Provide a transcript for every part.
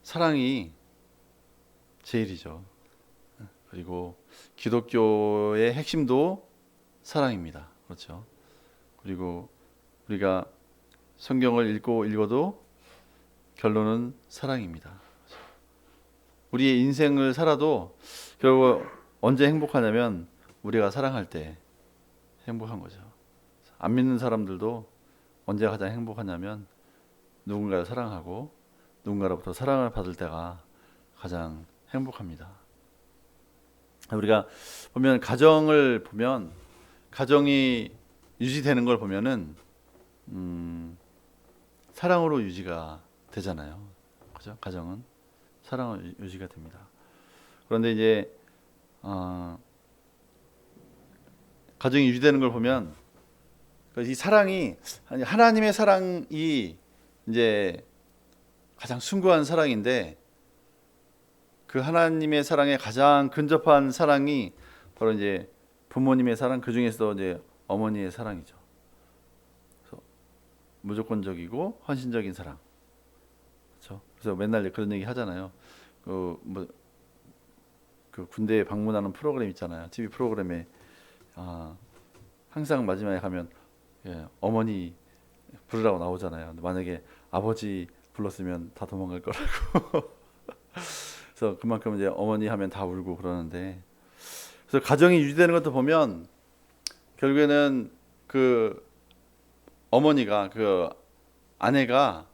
사랑이 제일이죠. 그리고 기독교의 핵심도 사랑입니다. 그렇죠. 그리고 우리가 성경을 읽어도 결론은 사랑입니다. 우리의 인생을 살아도 결국 언제 행복하냐면 우리가 사랑할 때 행복한 거죠. 안 믿는 사람들도 언제 가장 행복하냐면 누군가를 사랑하고 누군가로부터 사랑을 받을 때가 가장 행복합니다. 우리가 보면 가정이 유지되는 걸 보면은 사랑으로 유지가 되잖아요. 그죠? 가정은 사랑으로 유지가 됩니다. 그런데 이제 가정이 유지되는 걸 보면 이 사랑이 하나님의 사랑이 이제 가장 숭고한 사랑인데 그 하나님의 사랑에 가장 근접한 사랑이 바로 이제 부모님의 사랑, 그 중에서도 이제 어머니의 사랑이죠. 그래서 무조건적이고 헌신적인 사랑. 그렇죠? 그래서 맨날 그런 얘기 하잖아요. 그 군대에 방문하는 프로그램 있잖아요. TV 프로그램에 항상 마지막에 가면 어머니 부르라고 나오잖아요. 만약에 아버지 불렀으면 다 도망갈 거라고. 그래서 그만큼 이제 어머니 하면 다 울고 그러는데, 그래서 가정이 유지되는 것도 보면 결국에는 그 어머니가 그 아내가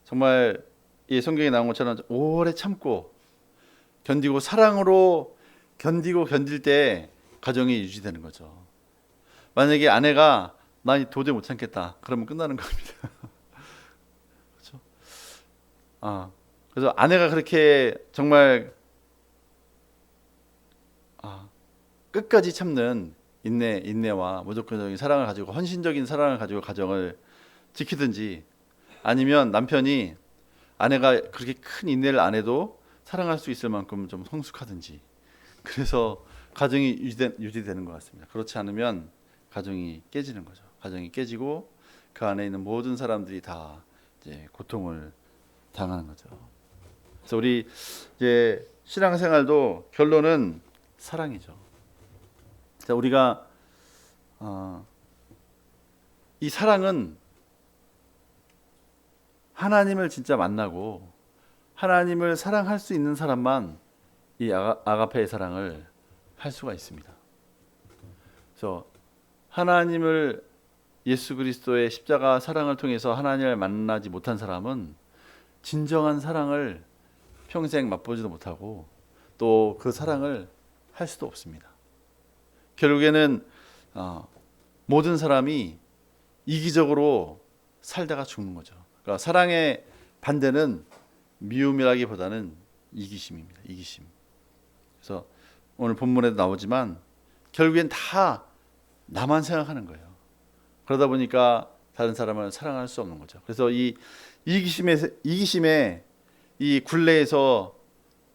정말 이 성경에 나온 것처럼 오래 참고 견디고 사랑으로 견딜 때 가정이 유지되는 거죠. 만약에 아내가 나 도저히 못 참겠다 그러면 끝나는 겁니다. 그렇죠? 그래서 아내가 그렇게 정말 끝까지 참는 인내와 무조건적인 사랑을 가지고 헌신적인 사랑을 가지고 가정을 지키든지, 아니면 남편이 아내가 그렇게 큰 인내를 안 해도 사랑할 수 있을 만큼 좀 성숙하든지, 그래서 가정이 유지되는 것 같습니다. 그렇지 않으면 가정이 깨지는 거죠. 가정이 깨지고 그 안에 있는 모든 사람들이 다 이제 고통을 당하는 거죠. 그래서 우리 이제 신앙생활도 결론은 사랑이죠. 자, 우리가 이 사랑은 하나님을 진짜 만나고 하나님을 사랑할 수 있는 사람만 이 아가페의 사랑을 할 수가 있습니다. 그래서 하나님을, 예수 그리스도의 십자가 사랑을 통해서 하나님을 만나지 못한 사람은 진정한 사랑을 평생 맛보지도 못하고 또 그 사랑을 할 수도 없습니다. 결국에는 모든 사람이 이기적으로 살다가 죽는 거죠. 그러니까 사랑의 반대는 미움이라기보다는 이기심입니다. 이기심. 그래서 오늘 본문에도 나오지만 결국엔 다 나만 생각하는 거예요. 그러다 보니까 다른 사람을 사랑할 수 없는 거죠. 그래서 이 이기심의 이 굴레에서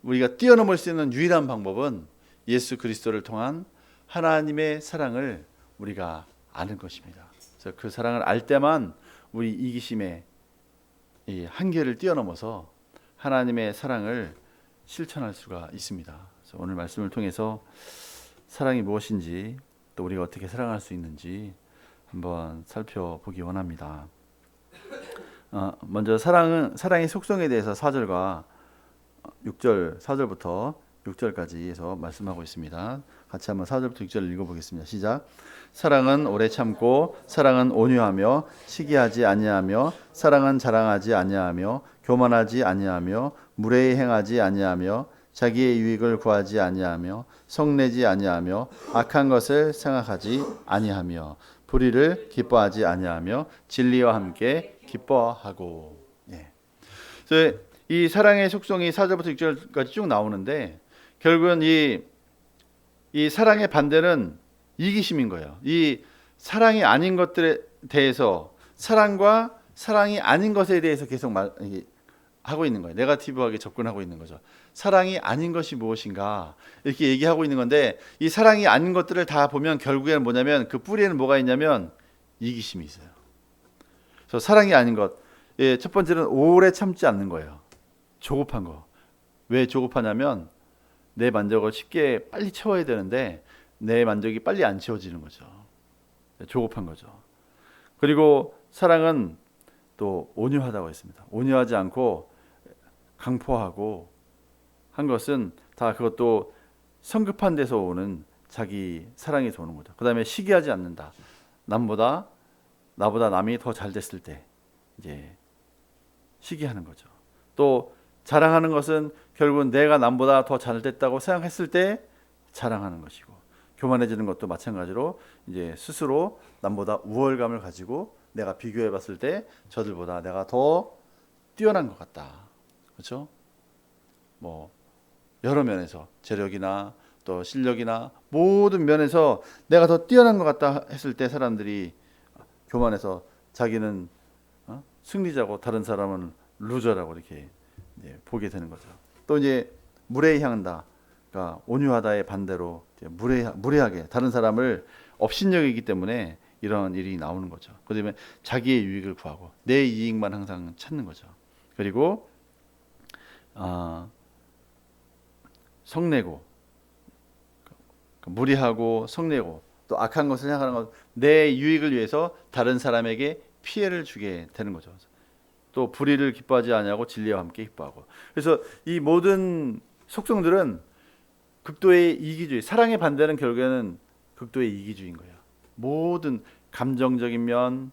우리가 뛰어넘을 수 있는 유일한 방법은 예수 그리스도를 통한 하나님의 사랑을 우리가 아는 것입니다. 그래서 그 사랑을 알 때만 우리 이기심의 이 한계를 뛰어넘어서 하나님의 사랑을 실천할 수가 있습니다. 그래서 오늘 말씀을 통해서 사랑이 무엇인지, 또 우리가 어떻게 사랑할 수 있는지 한번 살펴보기 원합니다. 먼저 사랑의 속성에 대해서 4절과 6절, 4절부터 6절까지 해서 말씀하고 있습니다. 같이 한번 4절부터 6절을 읽어보겠습니다. 시작. 사랑은 오래 참고, 사랑은 온유하며 시기하지 아니하며, 사랑은 자랑하지 아니하며, 교만하지 아니하며, 무례히 행하지 아니하며, 자기의 유익을 구하지 아니하며, 성내지 아니하며, 악한 것을 생각하지 아니하며, 불의를 기뻐하지 아니하며, 진리와 함께 기뻐하고. 그래서 이 사랑의 속성이 4절부터 6절까지 쭉 나오는데, 결국은 이 사랑의 반대는 이기심인 거예요. 이 사랑이 아닌 것들에 대해서, 사랑과 사랑이 아닌 것에 대해서 계속 하고 있는 거예요. 네거티브하게 접근하고 있는 거죠. 사랑이 아닌 것이 무엇인가 이렇게 얘기하고 있는 건데, 이 사랑이 아닌 것들을 다 보면 결국에는 뭐냐면 그 뿌리에는 뭐가 있냐면 이기심이 있어요. 그래서 사랑이 아닌 것, 첫 번째는 오래 참지 않는 거예요. 조급한 거. 왜 조급하냐면 내 만족을 쉽게 빨리 채워야 되는데 내 만족이 빨리 안 채워지는 거죠. 조급한 거죠. 그리고 사랑은 또 온유하다고 했습니다. 온유하지 않고 강포하고 한 것은 다 그것도 성급한 데서 오는 자기 사랑에서 오는 거죠. 그 다음에 시기하지 않는다. 나보다 남이 더 잘 됐을 때 이제 시기하는 거죠. 또 자랑하는 것은 결국은 내가 남보다 더 잘 됐다고 생각했을 때 자랑하는 것이고, 교만해지는 것도 마찬가지로 이제 스스로 남보다 우월감을 가지고 내가 비교해 봤을 때 저들보다 내가 더 뛰어난 것 같다. 그렇죠? 뭐 여러 면에서 재력이나 또 실력이나 모든 면에서 내가 더 뛰어난 것 같다 했을 때 사람들이 교만해서 자기는 승리자고 다른 사람은 루저라고 이렇게 보게 되는 거죠. 또 이제 무례히한다. 그러니까 온유하다의 반대로 무례하게 다른 사람을 업신여기기 때문에 이런 일이 나오는 거죠. 그다음에 자기의 유익을 구하고 내 이익만 항상 찾는 거죠. 그리고 성내고, 무리하고 성내고 또 악한 것을 생각하는 것, 내 유익을 위해서 다른 사람에게 피해를 주게 되는 거죠. 또 불의를 기뻐하지 아니하고 진리와 함께 기뻐하고. 그래서 이 모든 속성들은 극도의 이기주의, 사랑의 반대는 결국에는 극도의 이기주의인 거예요. 모든 감정적인 면,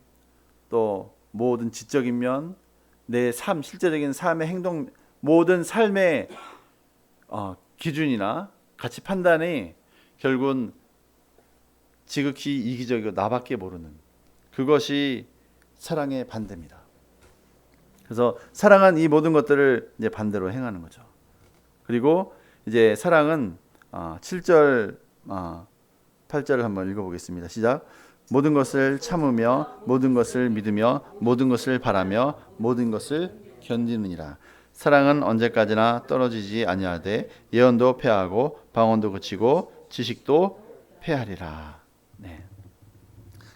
또 모든 지적인 면, 내 삶, 실제적인 삶의 행동, 모든 삶의 기준이나 가치 판단이 결국은 지극히 이기적이고 나밖에 모르는 그것이 사랑의 반대입니다. 그래서 사랑은 이 모든 것들을 이제 반대로 행하는 거죠. 그리고 이제 사랑은 7절, 8절을 한번 읽어보겠습니다. 시작. 모든 것을 참으며 모든 것을 믿으며 모든 것을 바라며 모든 것을 견디느니라. 사랑은 언제까지나 떨어지지 아니하되 예언도 패하고 방언도 그치고 지식도 패하리라. 네.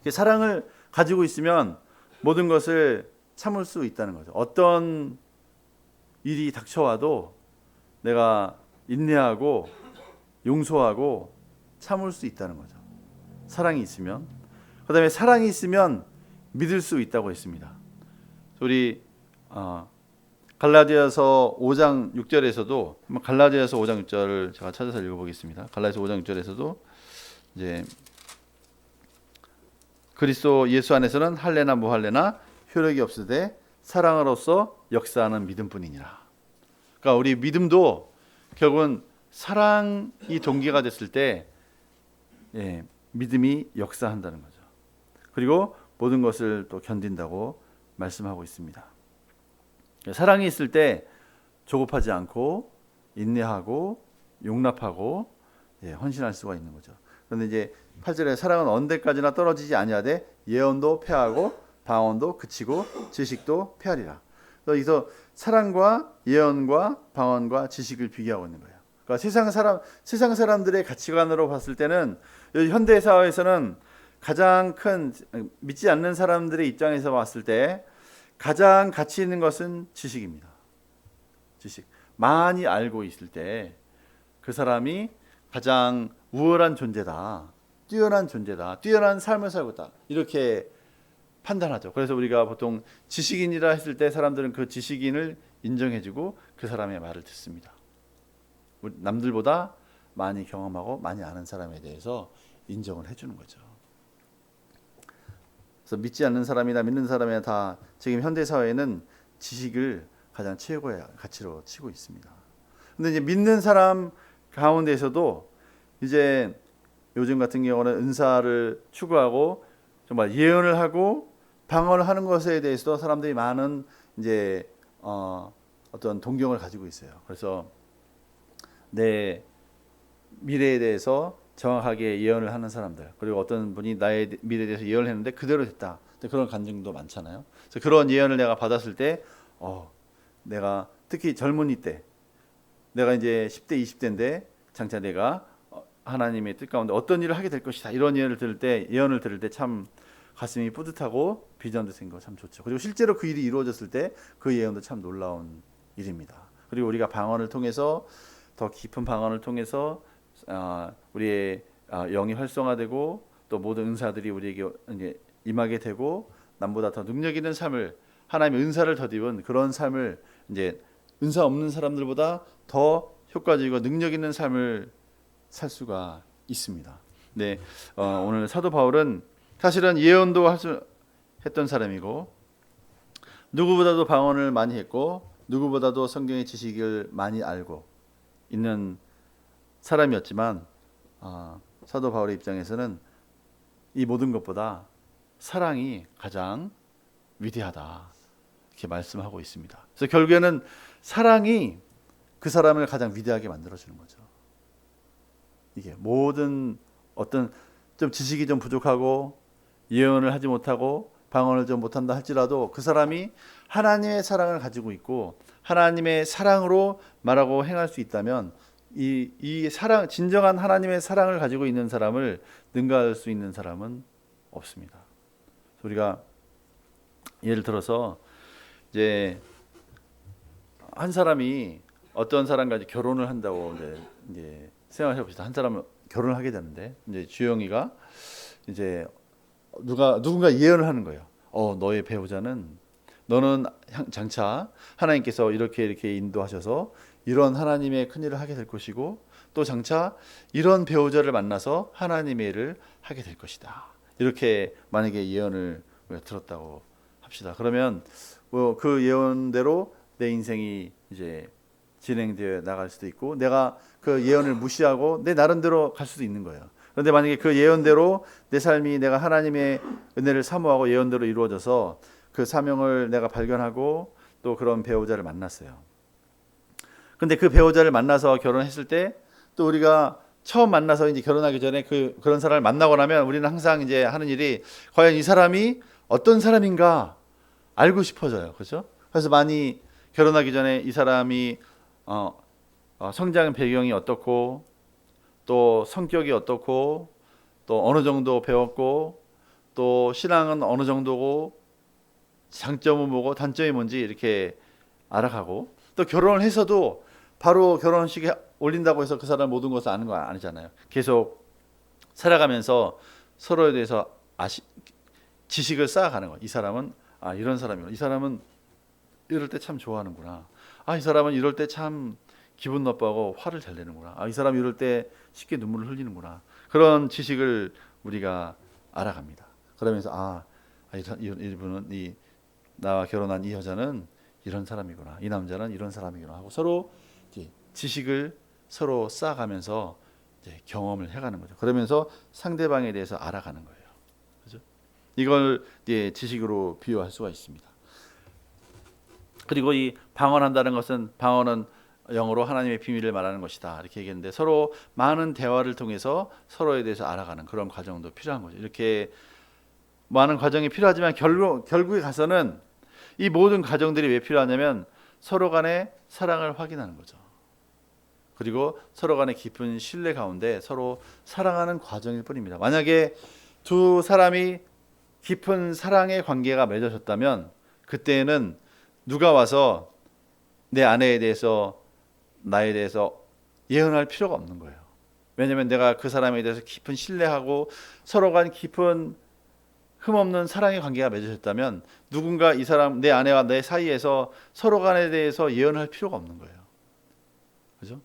사랑을 가지고 있으면 모든 것을 참을 수 있다는 거죠. 어떤 일이 닥쳐와도 내가 인내하고 용서하고 참을 수 있다는 거죠. 사랑이 있으면. 그 다음에 사랑이 있으면 믿을 수 있다고 했습니다. 우리 갈라디아서 5장 6절에서도 갈라디아서 5장 6절을 제가 찾아서 읽어보겠습니다. 갈라디아서 5장 6절에서도 이제 그리스도 예수 안에서는 할례나 무할례나 효력이 없으되 사랑으로서 역사하는 믿음뿐이니라. 그러니까 우리 믿음도 결국은 사랑이 동기가 됐을 때 믿음이 역사한다는 거죠. 그리고 모든 것을 또 견딘다고 말씀하고 있습니다. 사랑이 있을 때 조급하지 않고 인내하고 용납하고 헌신할 수가 있는 거죠. 그런데 이제 8절에 사랑은 언제까지나 떨어지지 아니하되 예언도 패하고 방언도 그치고 지식도 패하리라. 그래서 사랑과 예언과 방언과 지식을 비교하고 있는 거예요. 그러니까 세상 사람들의 가치관으로 봤을 때는 현대 사회에서는 가장 큰 믿지 않는 사람들의 입장에서 봤을 때 가장 가치 있는 것은 지식입니다. 지식. 많이 알고 있을 때 그 사람이 가장 우월한 존재다. 뛰어난 존재다. 뛰어난 삶을 살고 있다. 이렇게 판단하죠. 그래서 우리가 보통 지식인이라 했을 때 사람들은 그 지식인을 인정해주고 그 사람의 말을 듣습니다. 남들보다 많이 경험하고 많이 아는 사람에 대해서 인정을 해주는 거죠. 그래서 믿지 않는 사람이나 믿는 사람이나 다 지금 현대 사회에는 지식을 가장 최고의 가치로 치고 있습니다. 근데 이제 믿는 사람 가운데서도 이제 요즘 같은 경우는 은사를 추구하고 정말 예언을 하고 방언을 하는 것에 대해서도 사람들이 많은 이제 어떤 동경을 가지고 있어요. 그래서 내 미래에 대해서 정확하게 예언을 하는 사람들, 그리고 어떤 분이 나의 미래에 대해서 예언을 했는데 그대로 됐다. 그런 간증도 많잖아요. 그래서 그런 예언을 내가 받았을 때 내가 특히 젊은이 때 내가 이제 10대 20대인데 장차 내가 하나님의 뜻 가운데 어떤 일을 하게 될 것이다. 이런 예언을 들을 때 참 가슴이 뿌듯하고 비전도 생기고 참 좋죠. 그리고 실제로 그 일이 이루어졌을 때 그 예언도 참 놀라운 일입니다. 그리고 우리가 방언을 통해서 더 깊은 방언을 통해서 우리의 영이 활성화되고 또 모든 은사들이 우리에게 이제 임하게 되고 남보다 더 능력 있는 삶을 하나님의 은사를 덧입은 그런 삶을 이제 은사 없는 사람들보다 더 효과적이고 능력 있는 삶을 살 수가 있습니다. 네, 오늘 사도 바울은 사실은 예언도 했던 사람이고 누구보다도 방언을 많이 했고 누구보다도 성경의 지식을 많이 알고 있는 사람이었지만 사도 바울의 입장에서는 이 모든 것보다 사랑이 가장 위대하다 이렇게 말씀하고 있습니다. 그래서 결국에는 사랑이 그 사람을 가장 위대하게 만들어주는 거죠. 이게 모든 어떤 좀 지식이 좀 부족하고 예언을 하지 못하고 방언을 좀 못한다 할지라도 그 사람이 하나님의 사랑을 가지고 있고 하나님의 사랑으로 말하고 행할 수 있다면 이 사랑, 진정한 하나님의 사랑을 가지고 있는 사람을 능가할 수 있는 사람은 없습니다. 우리가 예를 들어서 이제 한 사람이 어떤 사람과 결혼을 한다고 이제 생각해 봅시다. 한 사람은 결혼을 하게 되는데 이제 주영이가 이제 누군가 예언을 하는 거예요. 너의 배우자는 너는 장차 하나님께서 이렇게 인도하셔서 이런 하나님의 큰 일을 하게 될 것이고 또 장차 이런 배우자를 만나서 하나님의 일을 하게 될 것이다. 이렇게 만약에 예언을 들었다고 합시다. 그러면 그 예언대로 내 인생이 이제 진행되어 나갈 수도 있고 내가 그 예언을 무시하고 내 나름대로 갈 수도 있는 거예요. 그런데 만약에 그 예언대로 내 삶이 내가 하나님의 은혜를 사모하고 예언대로 이루어져서 그 사명을 내가 발견하고 또 그런 배우자를 만났어요. 근데 그 배우자를 만나서 결혼했을 때 또 우리가 처음 만나서 이제 결혼하기 전에 그런 사람을 만나고 나면 우리는 항상 이제 하는 일이 과연 이 사람이 어떤 사람인가 알고 싶어져요. 그렇죠? 그래서 많이 결혼하기 전에 이 사람이 성장 배경이 어떻고 또 성격이 어떻고 또 어느 정도 배웠고 또 신앙은 어느 정도고 장점은 뭐고 단점이 뭔지 이렇게 알아가고 또 결혼을 해서도 바로 결혼식에 올린다고 해서 그 사람 모든 것을 아는 거 아니잖아요. 계속 살아가면서 서로에 대해서 지식을 쌓아가는 거예요. 이 사람은 이런 사람이구나. 이 사람은 이럴 때 참 좋아하는구나. 이 사람은 이럴 때 참 기분 나빠하고 화를 잘 내는구나. 이 사람 이럴 때 쉽게 눈물을 흘리는구나. 그런 지식을 우리가 알아갑니다. 그러면서 이분은 나와 결혼한 이 여자는 이런 사람이구나. 이 남자는 이런 사람이구나 하고 서로 지식을 서로 쌓아가면서 이제 경험을 해가는 거죠. 그러면서 상대방에 대해서 알아가는 거예요. 그렇죠? 이걸 지식으로 비유할 수가 있습니다. 그리고 이 방언한다는 것은 방언은 영어로 하나님의 비밀을 말하는 것이다 이렇게 얘기했는데 서로 많은 대화를 통해서 서로에 대해서 알아가는 그런 과정도 필요한 거죠. 이렇게 많은 과정이 필요하지만 결국에 가서는 이 모든 과정들이 왜 필요하냐면 서로 간의 사랑을 확인하는 거죠. 그리고 서로 간의 깊은 신뢰 가운데 서로 사랑하는 과정일 뿐입니다. 만약에 두 사람이 깊은 사랑의 관계가 맺어졌다면 그때는 누가 와서 내 아내에 대해서 나에 대해서 예언할 필요가 없는 거예요. 왜냐하면 내가 그 사람에 대해서 깊은 신뢰하고 서로 간 깊은 흠없는 사랑의 관계가 맺어졌다면 누군가 이 사람 내 아내와 내 사이에서 서로 간에 대해서 예언할 필요가 없는 거예요. 그죠?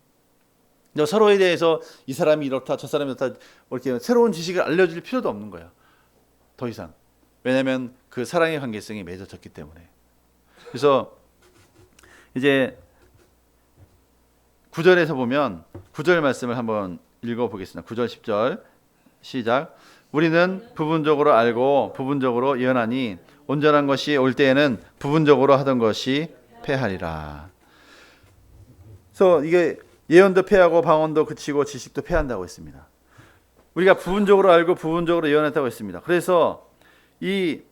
서로에 대해서 이 사람이 이렇다 저 사람이 이렇다 이렇게 새로운 지식을 알려줄 필요도 없는 거예요. 더 이상. 왜냐하면 그 사랑의 관계성이 맺어졌기 때문에. 그래서 이제 9절에서 보면 9절 말씀을 한번 읽어보겠습니다. 9절 10절 시작. 우리는 부분적으로 알고 부분적으로 예언하니 온전한 것이 올 때에는 부분적으로 하던 것이 패하리라. 그래서 이게 예언도 패하고 방언도 그치고 지식도 패한다고 했습니다. 우리가 부분적으로 알고 부분적으로 예언했다고 했습니다. 그래서 이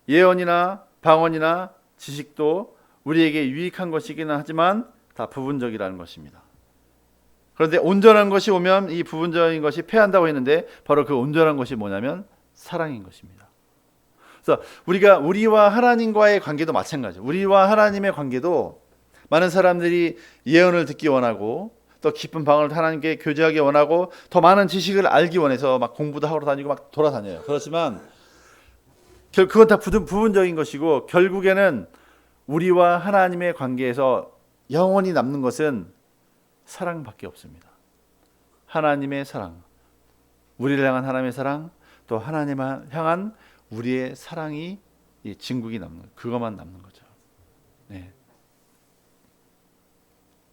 예언이나 방언이나 지식도 우리에게 유익한 것이기는 하지만 다 부분적이라는 것입니다. 그런데 온전한 것이 오면 이 부분적인 것이 패한다고 했는데 바로 그 온전한 것이 뭐냐면 사랑인 것입니다. 그래서 우리와 하나님과의 관계도 마찬가지예요. 우리와 하나님의 관계도 많은 사람들이 예언을 듣기 원하고 또 깊은 방언을 하나님께 교제하기 원하고 더 많은 지식을 알기 원해서 막 공부도 하러 다니고 막 돌아다녀요. 그렇지만 그건 다 부분적인 것이고 결국에는 우리와 하나님의 관계에서 영원히 남는 것은 사랑밖에 없습니다. 하나님의 사랑, 우리를 향한 하나님의 사랑, 또 하나님을 향한 우리의 사랑이 이 진국이 남는 그것만 남는 거죠. 네.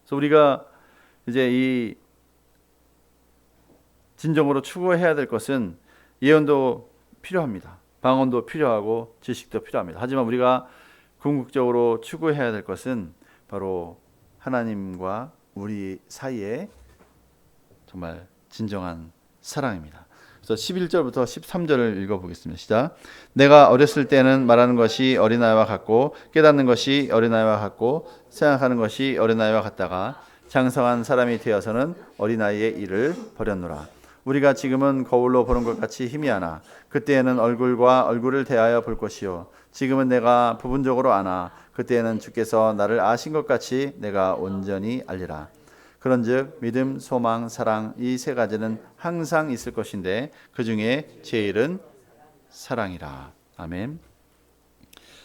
그래서 우리가 이제 이 진정으로 추구해야 될 것은 예언도 필요합니다. 방언도 필요하고 지식도 필요합니다. 하지만 우리가 궁극적으로 추구해야 될 것은 바로 하나님과 우리 사이에 정말 진정한 사랑입니다. 그래서 11절부터 13절을 읽어보겠습니다. 시작. 내가 어렸을 때는 말하는 것이 어린아이와 같고 깨닫는 것이 어린아이와 같고 생각하는 것이 어린아이와 같다가 장성한 사람이 되어서는 어린아이의 일을 버렸노라. 우리가 지금은 거울로 보는 것 같이 희미하나 그때에는 얼굴과 얼굴을 대하여 볼 것이요 지금은 내가 부분적으로 아나 그때에는 주께서 나를 아신 것 같이 내가 온전히 알리라. 그런즉 믿음, 소망, 사랑 이 세 가지는 항상 있을 것인데 그 중에 제일은 사랑이라. 아멘.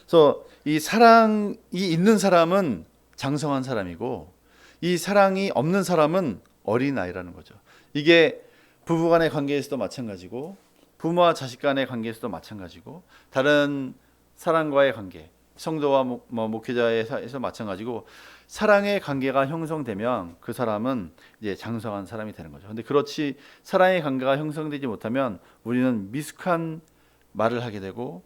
그래서 이 사랑이 있는 사람은 장성한 사람이고 이 사랑이 없는 사람은 어린아이라는 거죠. 이게 부부간의 관계에서도 마찬가지고 부모와 자식 간의 관계에서도 마찬가지고 다른 사람과의 관계, 성도와 목회자에서 마찬가지고 사랑의 관계가 형성되면 그 사람은 이제 장성한 사람이 되는 거죠. 근데 그렇지 사랑의 관계가 형성되지 못하면 우리는 미숙한 말을 하게 되고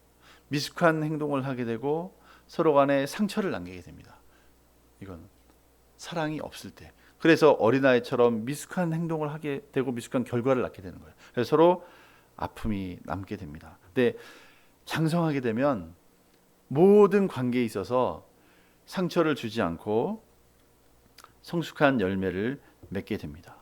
미숙한 행동을 하게 되고 서로 간에 상처를 남기게 됩니다. 이건 사랑이 없을 때. 그래서 어린아이처럼 미숙한 행동을 하게 되고 미숙한 결과를 낳게 되는 거예요. 그래서 서로 아픔이 남게 됩니다. 근데 장성하게 되면 모든 관계에 있어서 상처를 주지 않고 성숙한 열매를 맺게 됩니다.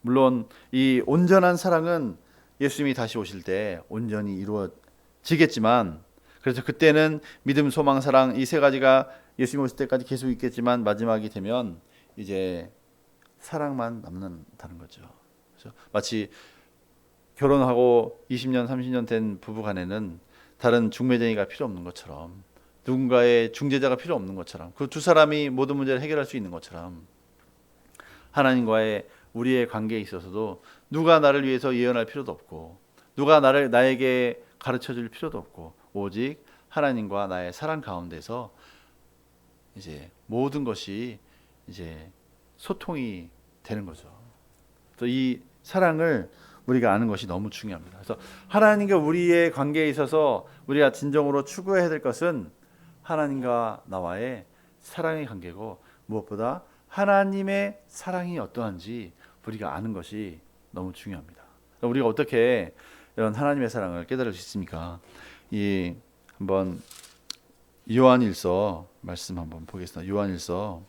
물론 이 온전한 사랑은 예수님이 다시 오실 때 온전히 이루어지겠지만 그래서 그때는 믿음, 소망, 사랑 이 세 가지가 예수님 오실 때까지 계속 있겠지만 마지막이 되면 이제 사랑만 남는다는 거죠. 그래서 마치 결혼하고 20년, 30년 된 부부 간에는 다른 중매쟁이가 필요 없는 것처럼 누군가의 중재자가 필요 없는 것처럼 그 두 사람이 모든 문제를 해결할 수 있는 것처럼 하나님과의 우리의 관계에 있어서도 누가 나를 위해서 예언할 필요도 없고 누가 나에게 가르쳐 줄 필요도 없고 오직 하나님과 나의 사랑 가운데서 이제 모든 것이 이제 소통이 되는 거죠. 또 이 사랑을 우리가 아는 것이 너무 중요합니다. 그래서 하나님과 우리의 관계에 있어서 우리가 진정으로 추구해야 될 것은 하나님과 나와의 사랑의 관계고 무엇보다 하나님의 사랑이 어떠한지 우리가 아는 것이 너무 중요합니다. 우리가 어떻게 이런 하나님의 사랑을 깨달을 수 있습니까? 한번 요한일서 말씀 한번 보겠습니다. 요한일서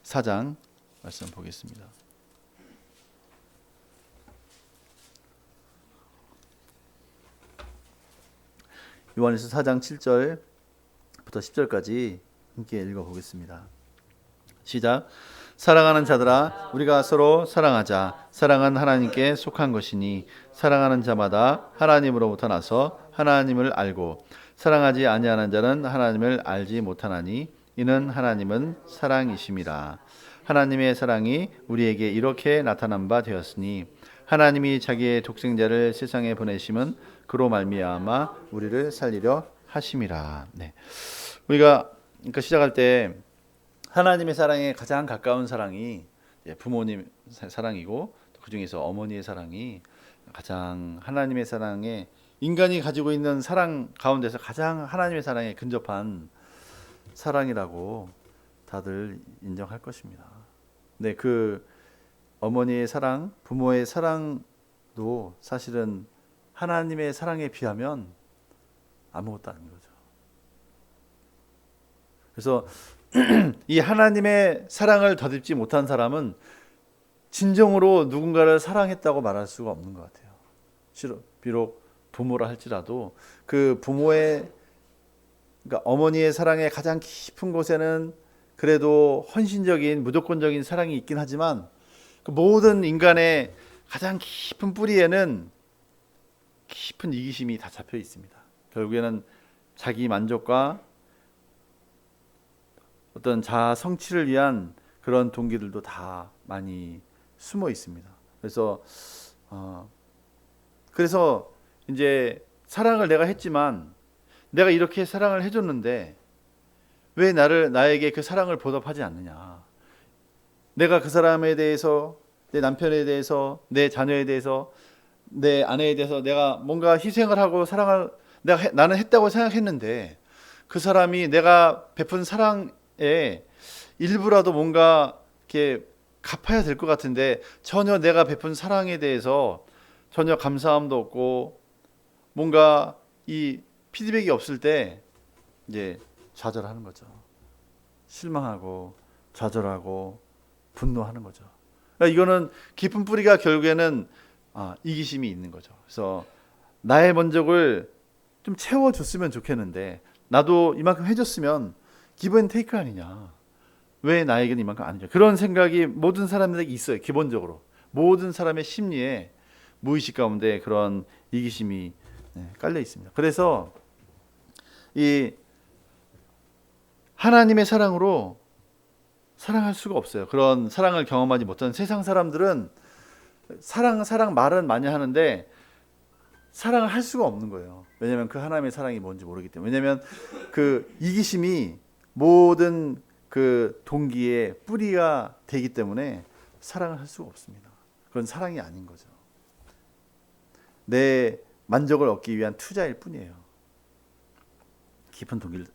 4장 말씀 보겠습니다. 요한일서 4장 7절부터 10절까지 함께 읽어보겠습니다. 시작. 사랑하는 자들아 우리가 서로 사랑하자. 사랑은 하나님께 속한 것이니 사랑하는 자마다 하나님으로부터 나서 하나님을 알고 사랑하지 아니하는 자는 하나님을 알지 못하나니 이는 하나님은 사랑이심이라. 하나님의 사랑이 우리에게 이렇게 나타난 바 되었으니 하나님이 자기의 독생자를 세상에 보내심은 그로 말미암아 우리를 살리려 하심이라. 네. 우리가 그러니까 시작할 때 하나님의 사랑에 가장 가까운 사랑이 부모님 사랑이고 그 중에서 어머니의 사랑이 가장 하나님의 사랑에 인간이 가지고 있는 사랑 가운데서 가장 하나님의 사랑에 근접한 사랑이라고 다들 인정할 것입니다. 네, 그 어머니의 사랑, 부모의 사랑도 사실은 하나님의 사랑에 비하면 아무것도 아닌 거죠. 그래서 이 하나님의 사랑을 덧입지 못한 사람은 진정으로 누군가를 사랑했다고 말할 수가 없는 것 같아요. 비록 부모라 할지라도 그 부모의 그러니까 어머니의 사랑의 가장 깊은 곳에는 그래도 헌신적인 무조건적인 사랑이 있긴 하지만 그 모든 인간의 가장 깊은 뿌리에는 깊은 이기심이 다 잡혀 있습니다. 결국에는 자기 만족과 어떤 자아 성취를 위한 그런 동기들도 다 많이 숨어 있습니다. 그래서 이제 사랑을 내가 했지만 내가 이렇게 사랑을 해줬는데 왜 나에게 그 사랑을 보답하지 않느냐? 내가 그 사람에 대해서, 내 남편에 대해서, 내 자녀에 대해서, 내 아내에 대해서 내가 뭔가 희생을 하고 나는 했다고 생각했는데 그 사람이 내가 베푼 사랑에 일부라도 뭔가 이렇게 갚아야 될 것 같은데 전혀 내가 베푼 사랑에 대해서 전혀 감사함도 없고 뭔가 이 피드백이 없을 때 이제 좌절하는 거죠. 실망하고 좌절하고 분노하는 거죠. 그러니까 이거는 깊은 뿌리가 결국에는 이기심이 있는 거죠. 그래서 나의 만족을 좀 채워줬으면 좋겠는데 나도 이만큼 해줬으면 기브 앤 테이크 아니냐. 왜 나에게는 이만큼 아니냐. 그런 생각이 모든 사람들에게 있어요. 기본적으로. 모든 사람의 심리에 무의식 가운데 그런 이기심이 깔려 있습니다. 그래서 이 하나님의 사랑으로 사랑할 수가 없어요. 그런 사랑을 경험하지 못한 세상 사람들은 사랑 말은 많이 하는데 사랑을 할 수가 없는 거예요. 왜냐하면 그 하나님의 사랑이 뭔지 모르기 때문에. 왜냐하면 그 이기심이 모든 그 동기의 뿌리가 되기 때문에 사랑을 할 수가 없습니다. 그건 사랑이 아닌 거죠. 내 만족을 얻기 위한 투자일 뿐이에요. 깊은 동기를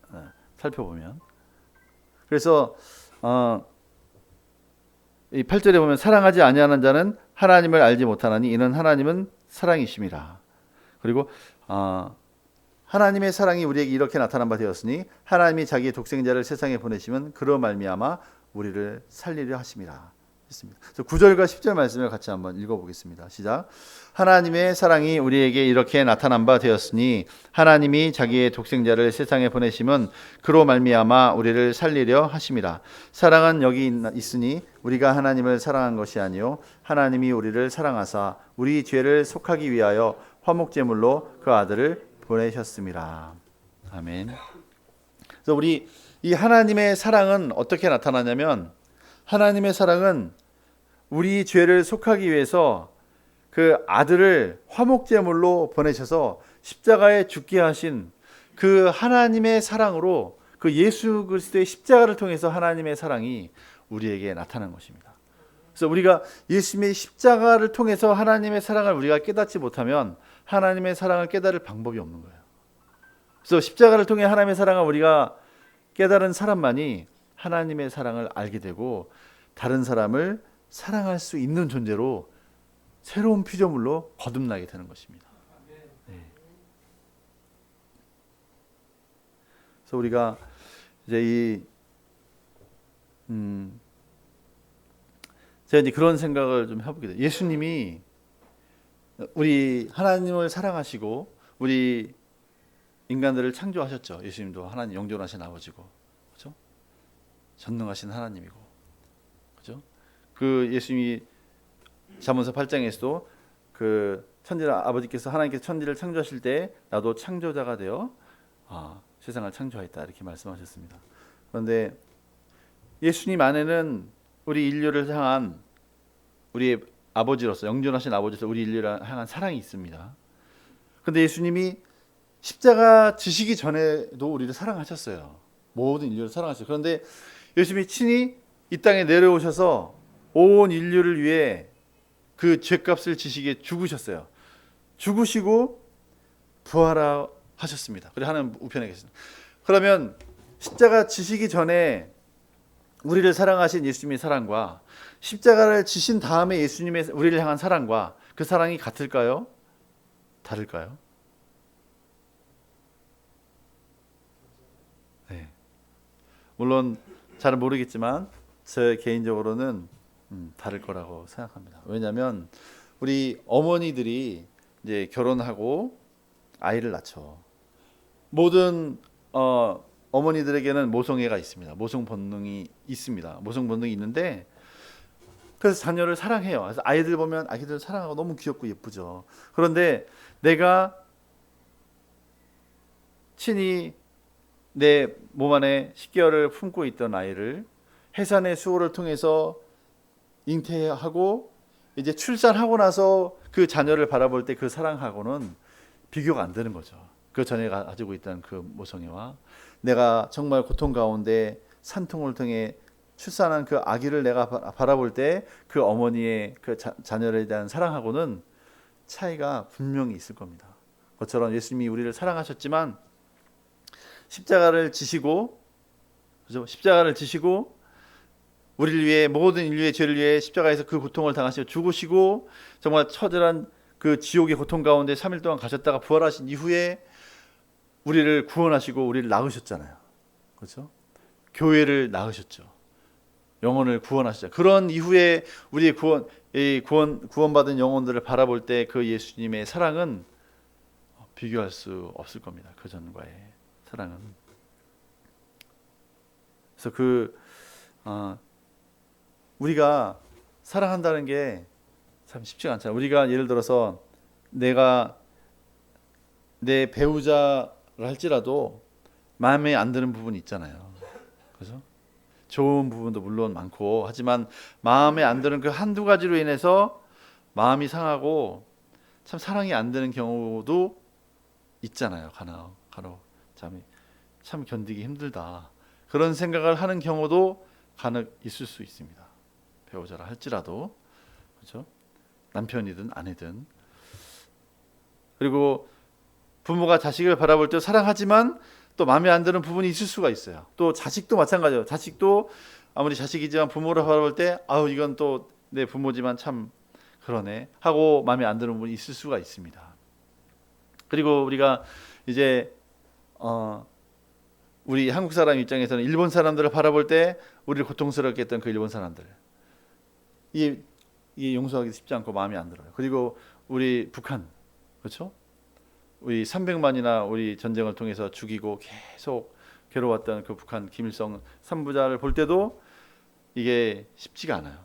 살펴보면. 그래서 이 8절에 보면 사랑하지 아니하는 자는 하나님을 알지 못하나니 이는 하나님은 사랑이심이라. 그리고 하나님의 사랑이 우리에게 이렇게 나타난 바 되었으니 하나님이 자기의 독생자를 세상에 보내시면 그로 말미암아 우리를 살리려 하심이라 했습니다. 9절과 10절 말씀을 같이 한번 읽어보겠습니다. 시작. 하나님의 사랑이 우리에게 이렇게 나타난 바 되었으니 하나님이 자기의 독생자를 세상에 보내시면 그로 말미암아 우리를 살리려 하심이라. 사랑은 여기 있으니 우리가 하나님을 사랑한 것이 아니요 하나님이 우리를 사랑하사 우리 죄를 속하기 위하여 화목제물로 그 아들을 보내셨습니다. 아멘. 그래서 우리 이 하나님의 사랑은 어떻게 나타나냐면 하나님의 사랑은 우리 죄를 속하기 위해서 그 아들을 화목제물로 보내셔서 십자가에 죽게 하신 그 하나님의 사랑으로 그 예수 그리스도의 십자가를 통해서 하나님의 사랑이 우리에게 나타난 것입니다. 그래서 우리가 예수님의 십자가를 통해서 하나님의 사랑을 우리가 깨닫지 못하면 하나님의 사랑을 깨달을 방법이 없는 거예요. 그래서 십자가를 통해 하나님의 사랑을 우리가 깨달은 사람만이 하나님의 사랑을 알게 되고 다른 사람을 사랑할 수 있는 존재로 새로운 피조물로 거듭나게 되는 것입니다. 네. 그래서 우리가 이제 제가 이제 그런 생각을 좀 해보게 돼요. 예수님이 우리 하나님을 사랑하시고 우리 인간들을 창조하셨죠. 예수님도 하나님 영존하신 아버지고, 그렇죠? 전능하신 하나님이고, 그렇죠? 그 예수님이 잠언서 8장에서도 그 아버지께서 하나님께서 천지를 창조하실 때 나도 창조자가 되어 세상을 창조하였다 이렇게 말씀하셨습니다. 그런데 예수님 안에는 우리 인류를 향한 우리의 아버지로서 영존하신 아버지로서 우리 인류를 향한 사랑이 있습니다. 그런데 예수님이 십자가 지시기 전에도 우리를 사랑하셨어요. 모든 인류를 사랑하셨어요. 그런데 예수님이 친히 이 땅에 내려오셔서 온 인류를 위해 그 죄값을 지시기에 죽으셨어요. 죽으시고 부활하셨습니다. 그리고 하나님 우편에 계십니다. 그러면 십자가 지시기 전에 우리를 사랑하신 예수님의 사랑과 십자가를 지신 다음에 예수님의 우리를 향한 사랑과 그 사랑이 같을까요? 다를까요? 네. 물론 잘 모르겠지만 제 개인적으로는 다를 거라고 생각합니다. 왜냐하면 우리 어머니들이 이제 결혼하고 아이를 낳죠. 모든 어머니들에게는 모성애가 있습니다. 모성 본능이 있습니다. 모성 본능이 있는데 그래서 자녀를 사랑해요. 그래서 아이들 보면 아기들 사랑하고 너무 귀엽고 예쁘죠. 그런데 내가 친히 내 몸 안에 10개월을 품고 있던 아이를 해산의 수호를 통해서 잉태하고 이제 출산하고 나서 그 자녀를 바라볼 때 그 사랑하고는 비교가 안 되는 거죠. 그 전에 가지고 있던 그 모성애와 내가 정말 고통 가운데 산통을 통해 출산한 그 아기를 내가 바라볼 때 그 어머니의 그 자녀에 대한 사랑하고는 차이가 분명히 있을 겁니다. 그것처럼 예수님이 우리를 사랑하셨지만 십자가를 지시고, 그죠? 십자가를 지시고 우리를 위해 모든 인류의 죄를 위해 십자가에서 그 고통을 당하시고 죽으시고 정말 처절한 그 지옥의 고통 가운데 3일 동안 가셨다가 부활하신 이후에 우리를 구원하시고 우리를 낳으셨잖아요. 그렇죠? 교회를 낳으셨죠. 영혼을 구원하시죠. 그런 이후에 우리의 구원받은 영혼들을 바라볼 때 그 예수님의 사랑은 비교할 수 없을 겁니다. 그 전과의 사랑은. 그래서 우리가 사랑한다는 게 참 쉽지가 않잖아요. 우리가 예를 들어서 내가 내 배우자를 할지라도 마음에 안 드는 부분이 있잖아요. 그죠? 좋은 부분도 물론 많고 하지만 마음에 안 드는 그 한두 가지로 인해서 마음이 상하고 참 사랑이 안 되는 경우도 있잖아요. 간혹 참 견디기 힘들다. 그런 생각을 하는 경우도 간혹 있을 수 있습니다. 배우자라 할지라도. 그렇죠? 남편이든 아내든. 그리고 부모가 자식을 바라볼 때 사랑하지만 또 마음에 안 드는 부분이 있을 수가 있어요. 또 자식도 마찬가지예요. 자식도 아무리 자식이지만 부모를 바라볼 때 아우 이건 또 내 부모지만 참 그러네 하고 마음에 안 드는 부분이 있을 수가 있습니다. 그리고 우리가 이제 우리 한국 사람 입장에서는 일본 사람들을 바라볼 때 우리를 고통스럽게 했던 그 일본 사람들 이게 용서하기 쉽지 않고 마음에 안 들어요. 그리고 우리 북한, 그렇죠? 우리 300만이나 우리 전쟁을 통해서 죽이고 계속 괴로웠던 그 북한 김일성 3부자를 볼 때도 이게 쉽지가 않아요.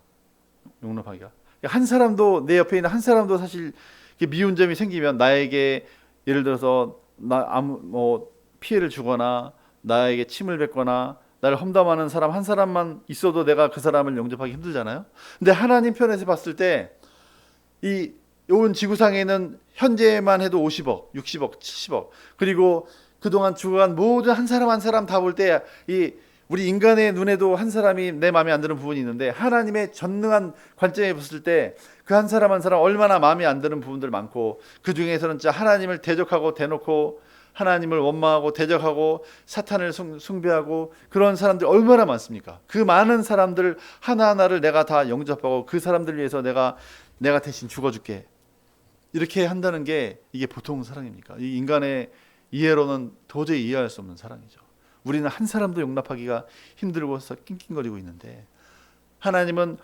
용납하기가. 한 사람도 내 옆에 있는 한 사람도 사실 미운 점이 생기면 나에게 예를 들어서 피해를 주거나 나에게 침을 뱉거나 나를 험담하는 사람 한 사람만 있어도 내가 그 사람을 영접하기 힘들잖아요. 근데 하나님 편에서 봤을 때 온 지구상에는 현재만 해도 50억, 60억, 70억 그리고 그동안 죽어간 모든 한 사람 한 사람 다 볼 때 우리 인간의 눈에도 한 사람이 내 마음에 안 드는 부분이 있는데 하나님의 전능한 관점에 봤을 때 그 한 사람 한 사람 얼마나 마음에 안 드는 부분들 많고 그 중에서는 진짜 하나님을 대적하고 대놓고 하나님을 원망하고 대적하고 사탄을 숭배하고 그런 사람들이 얼마나 많습니까? 그 많은 사람들 하나하나를 내가 다 영접하고 그 사람들 위해서 내가 대신 죽어줄게 이렇게 한다는 게 이게 보통 사랑입니까? 이 인간의 이해로는 도저히 이해할 수 없는 사랑이죠. 우리는 한 사람도 용납하기가 힘들고서 낑낑거리고 있는데 하나님은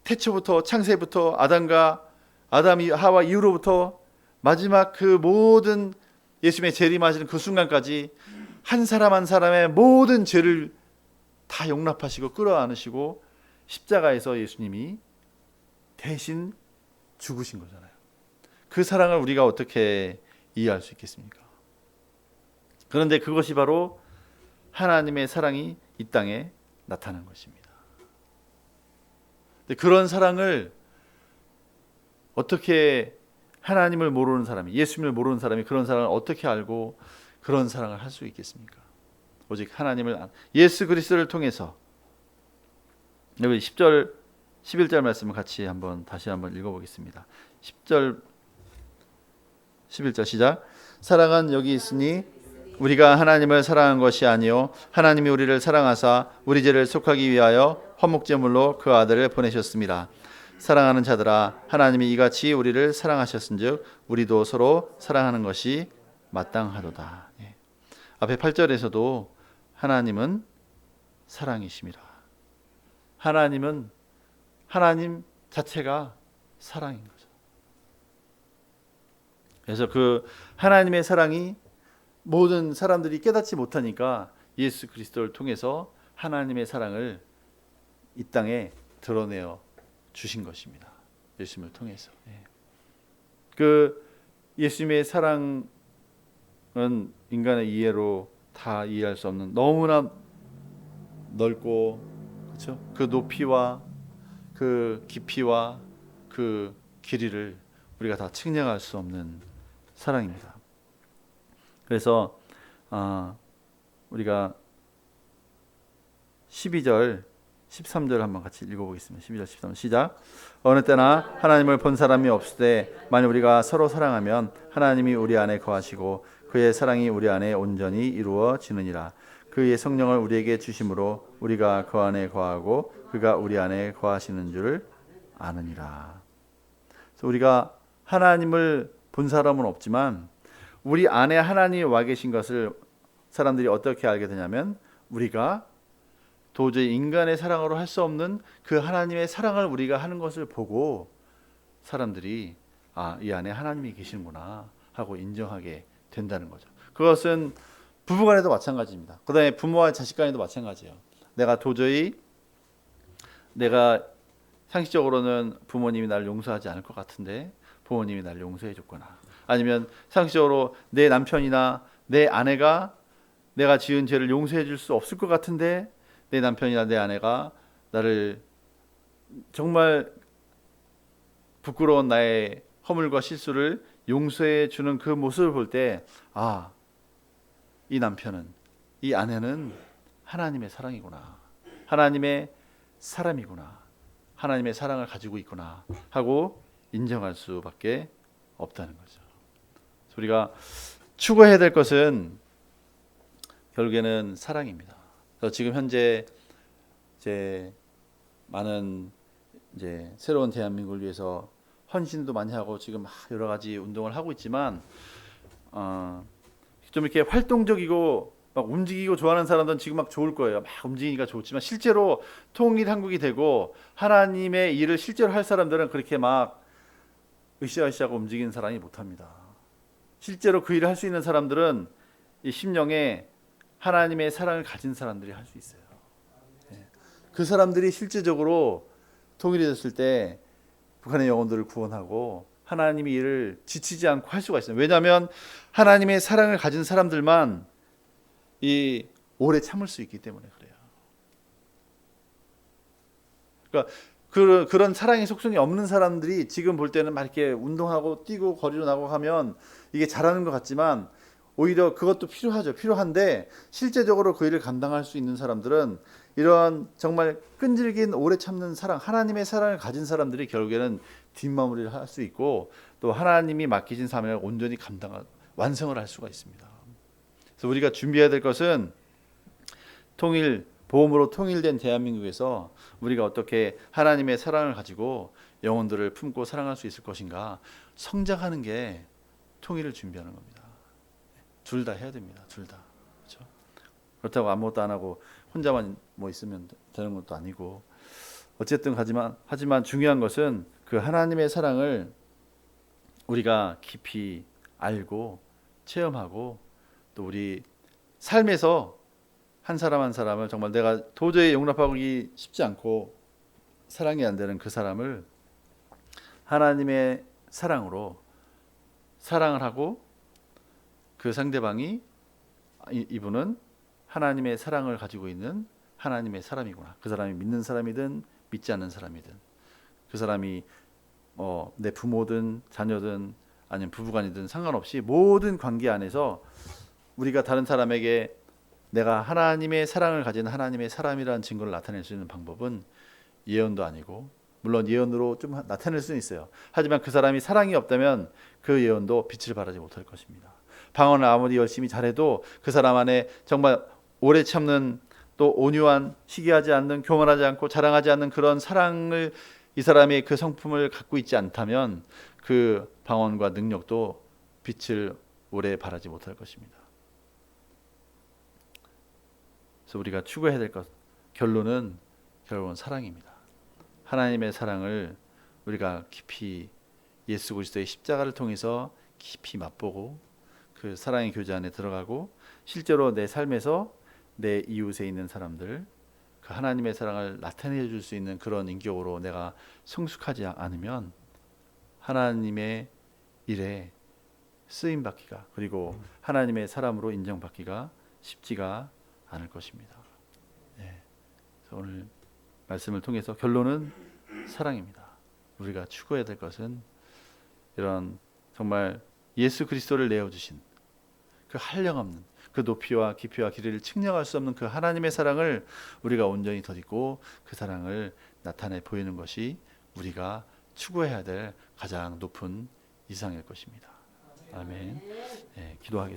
태초부터 창세부터 아담이 하와 이후로부터 마지막 그 모든 예수님의 재림하시는 그 순간까지 한 사람 한 사람의 모든 죄를 다 용납하시고 끌어안으시고 십자가에서 예수님이 대신 죽으신 거잖아요. 그 사랑을 우리가 어떻게 이해할 수 있겠습니까? 그런데 그것이 바로 하나님의 사랑이 이 땅에 나타난 것입니다. 그런 사랑을 어떻게 하나님을 모르는 사람이 예수님을 모르는 사람이 그런 사랑을 어떻게 알고 그런 사랑을 할 수 있겠습니까? 오직 하나님을 예수 그리스도를 통해서 여기 10절 11절 말씀을 같이 다시 한번 읽어보겠습니다. 10절 11절 시작. 사랑은 여기 있으니 우리가 하나님을 사랑한 것이 아니요 하나님이 우리를 사랑하사 우리 죄를 속하기 위하여 화목제물로 그 아들을 보내셨습니다. 사랑하는 자들아 하나님이 이같이 우리를 사랑하셨은즉 우리도 서로 사랑하는 것이 마땅하도다. 앞에 8절에서도 하나님은 사랑이십니다. 하나님 자체가 사랑인 거죠. 그래서 그 하나님의 사랑이 모든 사람들이 깨닫지 못하니까 예수 그리스도를 통해서 하나님의 사랑을 이 땅에 드러내어 주신 것입니다. 예수님을 통해서. 그 예수님의 사랑은 인간의 이해로 다 이해할 수 없는 너무나 넓고, 그렇죠? 그 높이와 그 깊이와 그 길이를 우리가 다 측량할 수 없는 사랑입니다. 그래서 우리가 12절 13절 한번 같이 읽어보겠습니다. 12절 13절 시작. 어느 때나 하나님을 본 사람이 없으되 만일 우리가 서로 사랑하면 하나님이 우리 안에 거하시고 그의 사랑이 우리 안에 온전히 이루어지느니라. 그의 성령을 우리에게 주심으로 우리가 그 안에 거하고 그가 우리 안에 거하시는 줄 아느니라. 그래서 우리가 하나님을 본 사람은 없지만 우리 안에 하나님이 와 계신 것을 사람들이 어떻게 알게 되냐면 우리가 도저히 인간의 사랑으로 할 수 없는 그 하나님의 사랑을 우리가 하는 것을 보고 사람들이 이 안에 하나님이 계시는구나 하고 인정하게 된다는 거죠. 그것은 부부간에도 마찬가지입니다. 그 다음에 부모와 자식 간에도 마찬가지예요. 내가 상식적으로는 부모님이 나를 용서하지 않을 것 같은데 부모님이 나를 용서해 줬구나. 아니면 상식적으로 내 남편이나 내 아내가 내가 지은 죄를 용서해 줄 수 없을 것 같은데 내 남편이나 내 아내가 나를 정말 부끄러운 나의 허물과 실수를 용서해 주는 그 모습을 볼 때 이 남편은, 이 아내는 하나님의 사랑이구나, 하나님의 사람이구나, 하나님의 사랑을 가지고 있구나 하고 인정할 수밖에 없다는 거죠. 우리가 추구해야 될 것은 결국에는 사랑입니다. 그래서 지금 현재 이제 많은 이제 새로운 대한민국을 위해서 헌신도 많이 하고 지금 여러 가지 운동을 하고 있지만 좀 이렇게 활동적이고 막 움직이고 좋아하는 사람들은 지금 막 좋을 거예요. 막 움직이니까 좋지만 실제로 통일 한국이 되고 하나님의 일을 실제로 할 사람들은 그렇게 막 으쌰으쌰하고 움직이는 사람이 못합니다. 실제로 그 일을 할 수 있는 사람들은 이 심령에 하나님의 사랑을 가진 사람들이 할 수 있어요. 그 사람들이 실제적으로 통일이 됐을 때 북한의 영혼들을 구원하고 하나님의 일을 지치지 않고 할 수가 있어요. 왜냐하면 하나님의 사랑을 가진 사람들만 이 오래 참을 수 있기 때문에 그래요. 그러니까 그런 사랑의 속성이 없는 사람들이 지금 볼 때는 막 이렇게 운동하고 뛰고 거리로 나가고 하면 이게 잘하는 것 같지만 오히려 그것도 필요하죠. 필요한데 실제적으로 그 일을 감당할 수 있는 사람들은 이런 정말 끈질긴 오래 참는 사랑, 하나님의 사랑을 가진 사람들이 결국에는 뒷마무리를 할 수 있고 또 하나님이 맡기신 사명을 온전히 완성을 할 수가 있습니다. 그래서 우리가 준비해야 될 것은 보험으로 통일된 대한민국에서 우리가 어떻게 하나님의 사랑을 가지고 영혼들을 품고 사랑할 수 있을 것인가, 성장하는 게 통일을 준비하는 겁니다. 둘 다 해야 됩니다. 둘 다. 그렇죠? 그렇다고 아무것도 안 하고 혼자만 있으면 되는 것도 아니고 어쨌든 하지만 중요한 것은 그 하나님의 사랑을 우리가 깊이 알고 체험하고 또 우리 삶에서 한 사람 한 사람을 정말 내가 도저히 용납하기 쉽지 않고 사랑이 안 되는 그 사람을 하나님의 사랑으로 사랑을 하고 그 상대방이 이분은 하나님의 사랑을 가지고 있는 하나님의 사람이구나. 그 사람이 믿는 사람이든 믿지 않는 사람이든 그 사람이 내 부모든 자녀든 아니면 부부간이든 상관없이 모든 관계 안에서 우리가 다른 사람에게 내가 하나님의 사랑을 가진 하나님의 사람이라는 증거를 나타낼 수 있는 방법은 예언도 아니고 물론 예언으로 좀 나타낼 수는 있어요. 하지만 그 사람이 사랑이 없다면 그 예언도 빛을 발하지 못할 것입니다. 방언을 아무리 열심히 잘해도 그 사람 안에 정말 오래 참는 또 온유한 시기하지 않는 교만하지 않고 자랑하지 않는 그런 사랑을 이 사람이 그 성품을 갖고 있지 않다면 그 방언과 능력도 빛을 오래 발하지 못할 것입니다. 그래서 우리가 추구해야 될 것 결론은 사랑입니다. 하나님의 사랑을 우리가 깊이 예수 그리스도의 십자가를 통해서 깊이 맛보고 그 사랑의 교제 안에 들어가고 실제로 내 삶에서 내 이웃에 있는 사람들, 그 하나님의 사랑을 나타내 줄 수 있는 그런 인격으로 내가 성숙하지 않으면 하나님의 일에 쓰임 받기가, 그리고 하나님의 사람으로 인정받기가 쉽지가 않을 것입니다. 네. 그래서 오늘 말씀을 통해서 결론은 사랑입니다. 우리가 추구해야 될 것은 이런 정말 예수 그리스도를 내어주신 그 한량없는 그 높이와 깊이와 길이를 측량할 수 없는 그 하나님의 사랑을 우리가 온전히 덧입고 그 사랑을 나타내 보이는 것이 우리가 추구해야 될 가장 높은 이상일 것입니다. 아멘. 네, 기도하겠습니다.